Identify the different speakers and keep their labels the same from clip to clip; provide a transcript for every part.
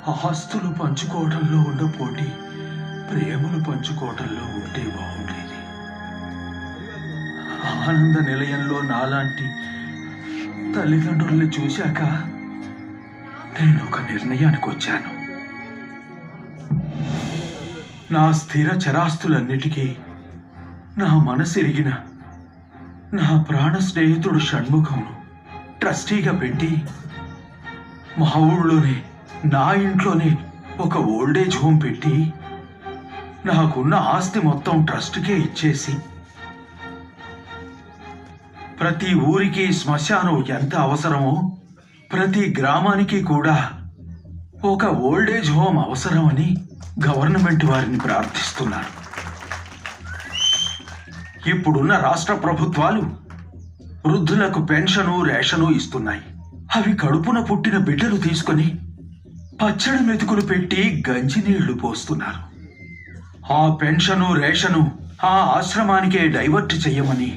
Speaker 1: ఆస్తులు పంచుకోవడంలో ఉన్న పోటీ ప్రేమలు పంచుకోవడంలో ఉంటే బాగుండేది. ఆనంద నిలయంలో నాలాంటి తల్లిదండ్రుల్ని చూశాక నేను ఒక నిర్ణయానికి వచ్చాను. నా స్థిర చరాస్తులన్నిటికీ నా మనసెరిగిన నా ప్రాణ స్నేహితుడు షణ్ముఖంను ట్రస్టీగా పెట్టి మా ఊళ్ళోనే నా ఇంట్లోనే ఒక ఓల్డేజ్ హోమ్ పెట్టి నాకున్న ఆస్తి మొత్తం ట్రస్ట్కే ఇచ్చేసి ప్రతి ఊరికి శ్మశానం ఎంత అవసరమో ప్రతి గ్రామానికి కూడా ఒక ఓల్డేజ్ హోమ్ అవసరమని గవర్నమెంట్ వారిని ప్రార్థిస్తున్నారు. ఇప్పుడున్న రాష్ట్ర ప్రభుత్వాలు వృద్ధులకు పెన్షను రేషను ఇస్తున్నాయి. అవి కడుపున పుట్టిన బిడ్డలు తీసుకొని పచ్చడి మెతుకులు పెట్టి గంజి నీళ్లు పోస్తున్నారు. ఆ పెన్షను రేషను ఆ ఆశ్రమానికే డైవర్ట్ చెయ్యమని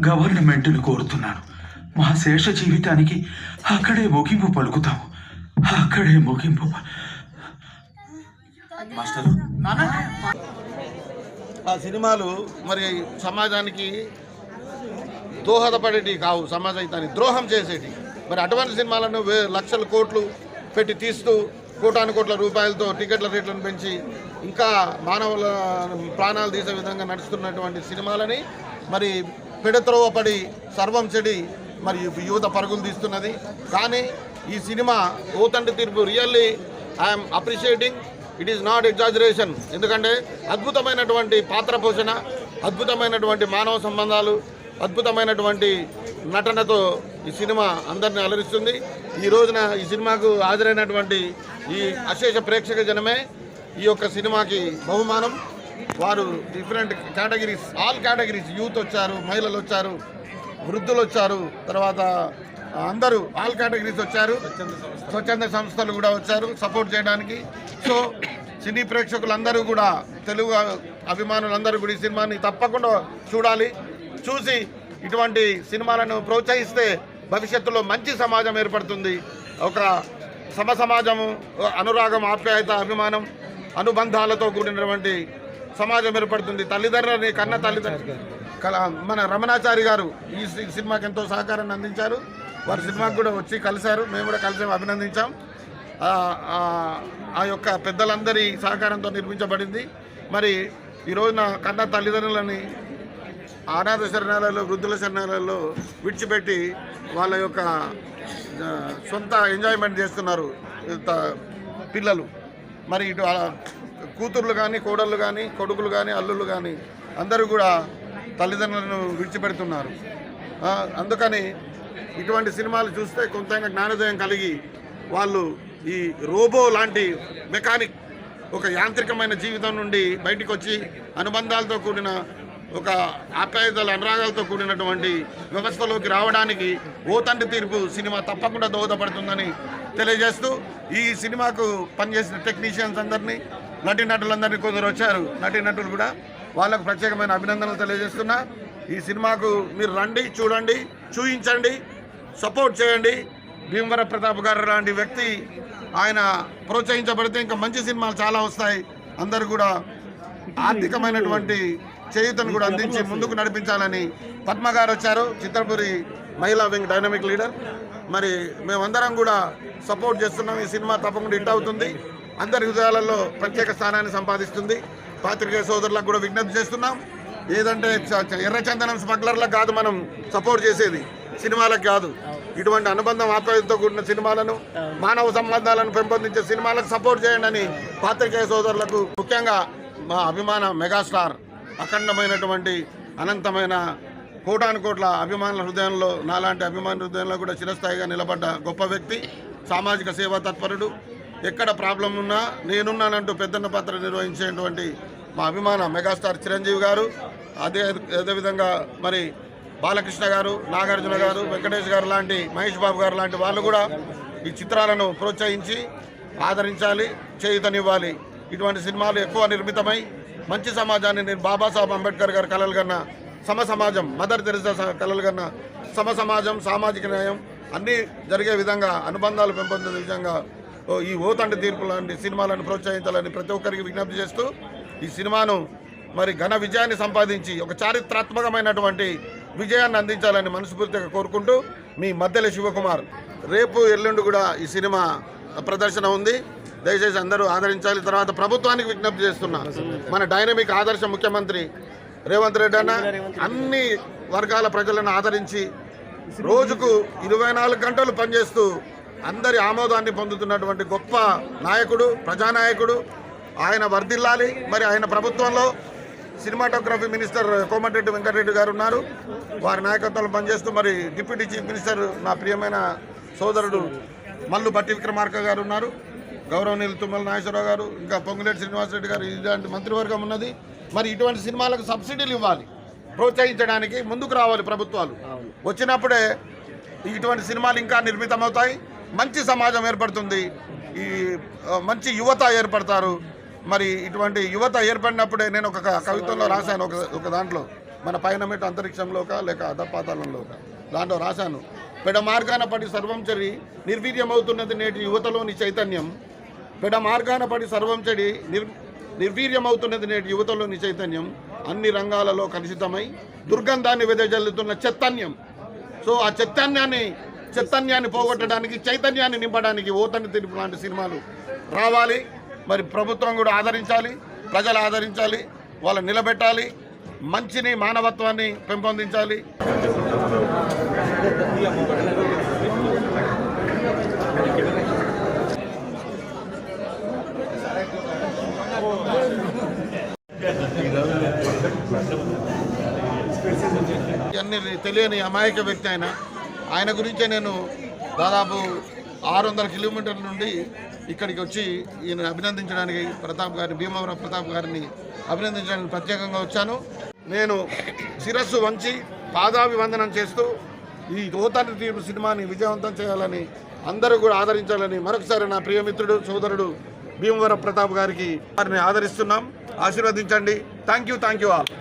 Speaker 1: గవర్నమెంట్ను కోరుతున్నాను. మా శేష జీవితానికి అక్కడే ముగింపు పలుకుతాం. అక్కడే ముగింపు.
Speaker 2: ఆ సినిమాలు మరి సమాజానికి దోహదపడేటివి కావు, సమాజానికి ద్రోహం చేసేటి. మరి అటువంటి సినిమాలను లక్షల కోట్లు పెట్టి తీస్తూ కోటాను కోట్ల రూపాయలతో టికెట్ల రేట్లను పెంచి ఇంకా మానవుల ప్రాణాలు తీసే విధంగా నడుస్తున్నటువంటి సినిమాలని మరి పెడత్రోవపడి సర్వం చెడి మరి యువత పరుగులు తీస్తున్నది. కానీ ఈ సినిమా ఓ తండ్రి తీర్పు really I'm appreciating. It is not exaggeration. ఎందుకంటే అద్భుతమైనటువంటి పాత్ర పోషణ, అద్భుతమైనటువంటి మానవ సంబంధాలు, అద్భుతమైనటువంటి నటనతో ఈ సినిమా అందరినీ అలరిస్తుంది. ఈ రోజున ఈ సినిమాకు హాజరైనటువంటి ఈ అశేష ప్రేక్షక జనమే ఈ యొక్క సినిమాకి బహుమానం. వారు different categories, all categories, youth వచ్చారు, మహిళలు వచ్చారు, వృద్ధులు వచ్చారు, తర్వాత అందరూ ఆల్ కేటగిరీస్ వచ్చారు. స్వచ్ఛంద సంస్థలు కూడా వచ్చారు సపోర్ట్ చేయడానికి. సో సినీ ప్రేక్షకులందరూ కూడా, తెలుగు అభిమానులందరూ కూడా ఈ సినిమాని తప్పకుండా చూడాలి. చూసి ఇటువంటి సినిమాలను ప్రోత్సహిస్తే భవిష్యత్తులో మంచి సమాజం ఏర్పడుతుంది. ఒక సమాజము, అనురాగం, ఆప్యాయత, అభిమానం, అనుబంధాలతో కూడినటువంటి సమాజం ఏర్పడుతుంది. తల్లిదండ్రులని కన్న తల్లిదండ్రులు మన రమణాచారి గారు ఈ సినిమాకి ఎంతో సహకారాన్ని అందించారు. వారి సినిమాకి కూడా వచ్చి కలిశారు, మేము కూడా కలిసి అభినందించాం. ఆ యొక్క పెద్దలందరి సహకారంతో నిర్మించబడింది. మరి ఈ రోజున కన్న తల్లిదండ్రులని అనాథ శరణాలయాల్లో, వృద్ధుల శరణాలయాల్లో విడిచిపెట్టి వాళ్ళ యొక్క సొంత ఎంజాయ్మెంట్ చేస్తున్నారు పిల్లలు. మరి ఇటు కూతుర్లు కానీ, కోడళ్ళు కానీ, కొడుకులు కానీ, అల్లుళ్ళు కానీ అందరూ కూడా తల్లిదండ్రులను విడిచిపెడుతున్నారు. అందుకని ఇటువంటి సినిమాలు చూస్తే కొంత జ్ఞానోదయం కలిగి వాళ్ళు ఈ రోబో లాంటి మెకానిక్, ఒక యాంత్రికమైన జీవితం నుండి బయటికి వచ్చి అనుబంధాలతో కూడిన, ఒక ఆప్యాయతల అనురాగాలతో కూడినటువంటి వ్యవస్థలోకి రావడానికి ఓ తండ్రి తీర్పు సినిమా తప్పకుండా దోహదపడుతుందని తెలియజేస్తూ, ఈ సినిమాకు పనిచేసిన టెక్నీషియన్స్ అందరినీ, నటీనటులందరినీ కొందరు వచ్చారు, నటీనటులు కూడా, వాళ్ళకు ప్రత్యేకమైన అభినందనలు తెలియజేస్తున్నా. ఈ సినిమాకు మీరు రండి, చూడండి, చూయించండి, సపోర్ట్ చేయండి. భీమవర ప్రతాప్ గారు లాంటి వ్యక్తి ఆయన ప్రోత్సహించబడితే ఇంకా మంచి సినిమాలు చాలా వస్తాయి. అందరూ కూడా ఆర్థికమైనటువంటి చేయూతను కూడా అందించి ముందుకు నడిపించాలని పద్మ గారు వచ్చారు, చిత్రపురి మహిళా వింగ్ డైనమిక్ లీడర్. మరి మేమందరం కూడా సపోర్ట్ చేస్తున్నాం. ఈ సినిమా తప్పకుండా హిట్ అవుతుంది, అందరి హృదయాలలో ప్రత్యేక స్థానాన్ని సంపాదిస్తుంది. పాత్రికేయ సోదరులకు కూడా విజ్ఞప్తి చేస్తున్నాం, ఏదంటే ఎర్రచందనం స్మగ్లర్లకు కాదు మనం సపోర్ట్ చేసేది, సినిమాలకు కాదు. ఇటువంటి అనుబంధం, ఆప్యాయతతో కూడిన సినిమాలను, మానవ సంబంధాలను పెంపొందించే సినిమాలకు సపోర్ట్ చేయండి అని పాత్రికేయ సోదరులకు, ముఖ్యంగా మా అభిమాన మెగాస్టార్, అఖండమైనటువంటి అనంతమైన కోటాను కోట్ల అభిమానుల హృదయంలో, నాలాంటి అభిమానుల హృదయంలో కూడా చిరస్థాయిగా నిలబడ్డ గొప్ప వ్యక్తి, సామాజిక సేవా తత్పరుడు. ఎక్కడ ప్రాబ్లం ఉన్నా నేనున్నానంటూ పెద్దన్న పాత్ర నిర్వహించేటువంటి మా అభిమాన మెగాస్టార్ చిరంజీవి గారు, అదేవిధంగా మరి బాలకృష్ణ గారు, నాగార్జున గారు, వెంకటేష్ గారు లాంటి, మహేష్ బాబు గారు లాంటి వాళ్ళు కూడా ఈ చిత్రాలను ప్రోత్సహించి ఆదరించాలి, చేయూతనివ్వాలి. ఇటువంటి సినిమాలు ఎక్కువ నిర్మితమై మంచి సమాజాన్ని, నేను బాబాసాహెబ్ అంబేద్కర్ గారు కలలు కన్నా సమాజం, మదర్ తెరెసా కలలు కన్నా సమాజం, సామాజిక న్యాయం అన్నీ జరిగే విధంగా, అనుబంధాలు పెంపొందించే విధంగా ఈ ఓ తండ్రి తీర్పు లాంటి సినిమాలను ప్రోత్సహించాలని ప్రతి ఒక్కరికి విజ్ఞప్తి చేస్తూ ఈ సినిమాను మరి ఘన విజయాన్ని సంపాదించి ఒక చారిత్రాత్మకమైనటువంటి విజయాన్ని అందించాలని మనస్ఫూర్తిగా కోరుకుంటూ మీ మద్దెల శివకుమార్. రేపు ఎల్లుండి కూడా ఈ సినిమా ప్రదర్శన ఉంది, దయచేసి అందరూ ఆదరించాలి. తర్వాత ప్రభుత్వానికి విజ్ఞప్తి చేస్తున్నా, మన డైనమిక్ ఆదర్శ ముఖ్యమంత్రి రేవంత్ రెడ్డి అన్న అన్ని వర్గాల ప్రజలను ఆదరించి రోజుకు 24 గంటలు పనిచేస్తూ అందరి ఆమోదాన్ని పొందుతున్నటువంటి గొప్ప నాయకుడు, ప్రజానాయకుడు. ఆయన వర్ధిల్లాలి. మరి ఆయన ప్రభుత్వంలో సినిమాటోగ్రఫీ మినిస్టర్ కోమటిరెడ్డి వెంకటరెడ్డి గారు ఉన్నారు, వారి నాయకత్వంలో పనిచేస్తూ మరి డిప్యూటీ చీఫ్ మినిస్టర్ నా ప్రియమైన సోదరుడు మల్లు భట్టి విక్రమార్క గారు ఉన్నారు, గౌరవనీయులు తుమ్మల నాగేశ్వరరావు గారు, ఇంకా పొంగులేటి శ్రీనివాసరెడ్డి గారు, ఇలాంటి మంత్రివర్గం ఉన్నది. మరి ఇటువంటి సినిమాలకు సబ్సిడీలు ఇవ్వాలి, ప్రోత్సహించడానికి ముందుకు రావాలి ప్రభుత్వాలు. వచ్చినప్పుడే ఇటువంటి సినిమాలు ఇంకా నిర్మితమవుతాయి, మంచి సమాజం ఏర్పడుతుంది, ఈ మంచి యువత ఏర్పడతారు. మరి ఇటువంటి యువత ఏర్పడినప్పుడే నేను ఒక కవితలో రాశాను, ఒక దాంట్లో మన పైన మెట్టు అంతరిక్షంలోక లేక అధపాతాళంలోక దాంట్లో రాశాను, పెడ మార్గాన పడి సర్వం చెడి నిర్వీర్యమవుతున్నది నేటి యువతలోని చైతన్యం, పెడ మార్గాన పడి సర్వం చెడి నిర్వీర్యమవుతున్నది నేటి యువతలోని చైతన్యం, అన్ని రంగాలలో కలుషితమై దుర్గంధాన్ని వెదజల్లుతున్న చైతన్యం. సో ఆ చైతన్యాన్ని పోగొట్టడానికి, చైతన్యాన్ని నింపడానికి ఓ తండ్రి తీర్పు లాంటి సినిమాలు రావాలి. మరి ప్రభుత్వం కూడా ఆదరించాలి, ప్రజలు ఆదరించాలి, వాళ్ళని నిలబెట్టాలి, మంచిని మానవత్వాన్ని పెంపొందించాలి. ఇవన్నీ తెలియని అమాయక వ్యక్తి ఆయన గురించే నేను దాదాపు 600 కిలోమీటర్ల నుండి ఇక్కడికి వచ్చి ఈయన అభినందించడానికి ప్రతాప్ గారిని, భీమవరం ప్రతాప్ గారిని అభినందించడానికి ప్రత్యేకంగా వచ్చాను. నేను శిరస్సు వంచి పాదాభివందనం చేస్తూ ఈ ఓ తండ్రి తీర్పు సినిమాని విజయవంతం చేయాలని, అందరూ కూడా ఆదరించాలని మరొకసారి నా ప్రియమిత్రుడు సోదరుడు భీమవరం ప్రతాప్ గారికి వారిని ఆదరిస్తున్నాం. ఆశీర్వదించండి. Thank you all.